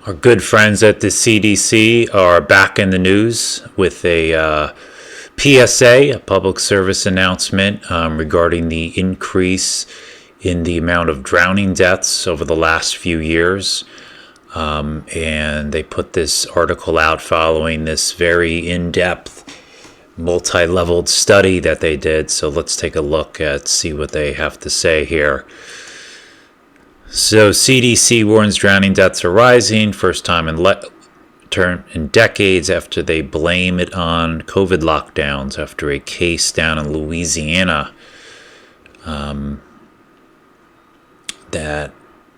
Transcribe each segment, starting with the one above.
Our good friends at the CDC are back in the news with a PSA, a public service announcement regarding the increase in the amount of drowning deaths over the last few years. And they put this article out following this very in-depth, multi-leveled study that they did. So let's take a look at see what they have to say here. So CDC warns drowning deaths are rising, first time in decades after they blame it on COVID lockdowns after a case down in Louisiana that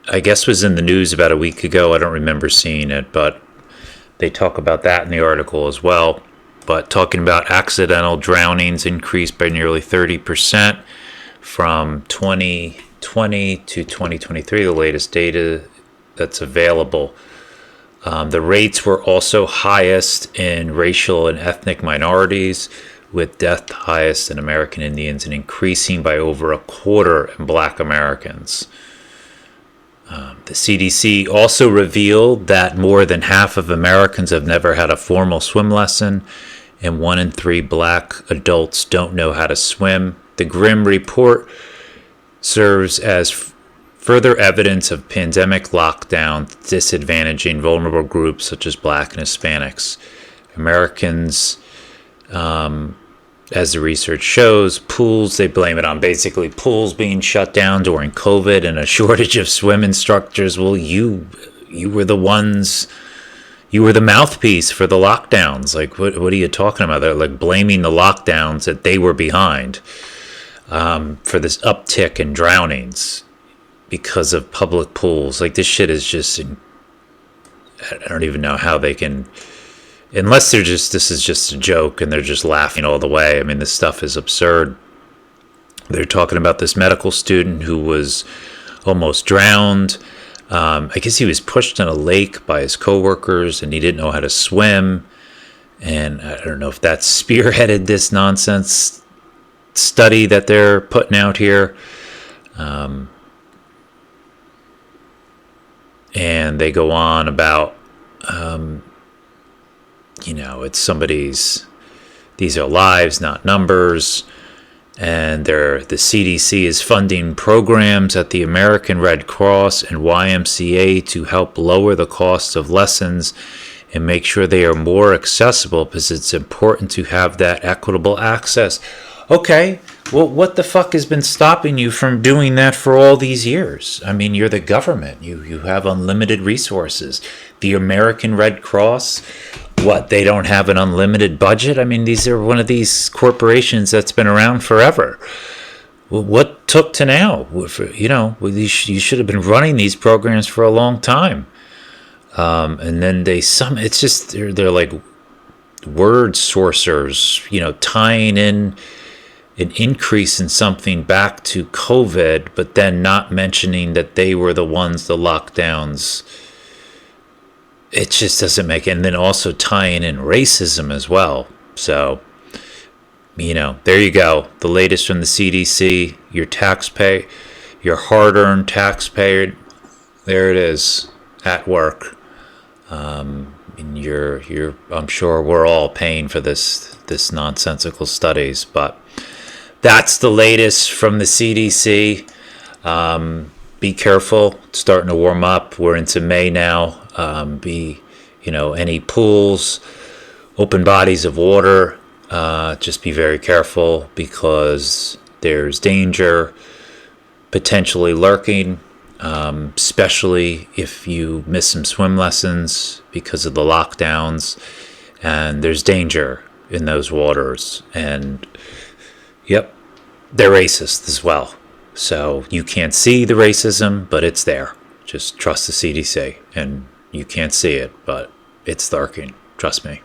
I guess was in the news about a week ago. I don't remember seeing it, but they talk about that in the article as well. But talking about accidental drownings increased by nearly 30% from 2020 to 2023, the latest data that's available. The rates were also highest in racial and ethnic minorities, with death highest in American Indians and increasing by over a quarter in Black Americans. The CDC also revealed that more than half of Americans have never had a formal swim lesson, and 1 in 3 Black adults don't know how to swim. The grim report serves as further evidence of pandemic lockdown disadvantaging vulnerable groups such as Black and Hispanics. Americans, as the research shows, pools, they blame it on basically pools being shut down during COVID and a shortage of swim instructors. Well, you were the ones, you were the mouthpiece for the lockdowns. Like, what are you talking about? They're like blaming the lockdowns that they were behind for this uptick in drownings because of public pools. Like, this shit is just, I don't even know how they can, unless this is just a joke and they're just laughing all the way. I mean, this stuff is absurd. They're talking about this medical student who was almost drowned. I guess he was pushed in a lake by his coworkers and he didn't know how to swim. And I don't know if that's spearheaded this nonsense study that they're putting out here. And they go on about, it's these are lives, not numbers. And the CDC is funding programs at the American Red Cross and YMCA to help lower the cost of lessons and make sure they are more accessible because it's important to have that equitable access. Okay, well, what the fuck has been stopping you from doing that for all these years? I mean, you're the government. You have unlimited resources. The American Red Cross, what, they don't have an unlimited budget? I mean, these are one of these corporations that's been around forever. Well, what took to now? You should have been running these programs for a long time. And then it's just, they're like word sorcerers, tying in an increase in something back to COVID, but then not mentioning that they were the ones, the lockdowns. It just doesn't make it. And then also tying in racism as well. So, there you go. The latest from the CDC, your hard-earned taxpayer, there it is, at work. I'm sure we're all paying for this nonsensical studies, but that's the latest from the CDC. Be careful. It's starting to warm up. We're into May now. Any pools, open bodies of water, just be very careful because there's danger potentially lurking, especially if you miss some swim lessons because of the lockdowns. And there's danger in those waters. And yep, they're racist as well. So you can't see the racism, but it's there. Just trust the CDC. And you can't see it, but it's lurking. Trust me.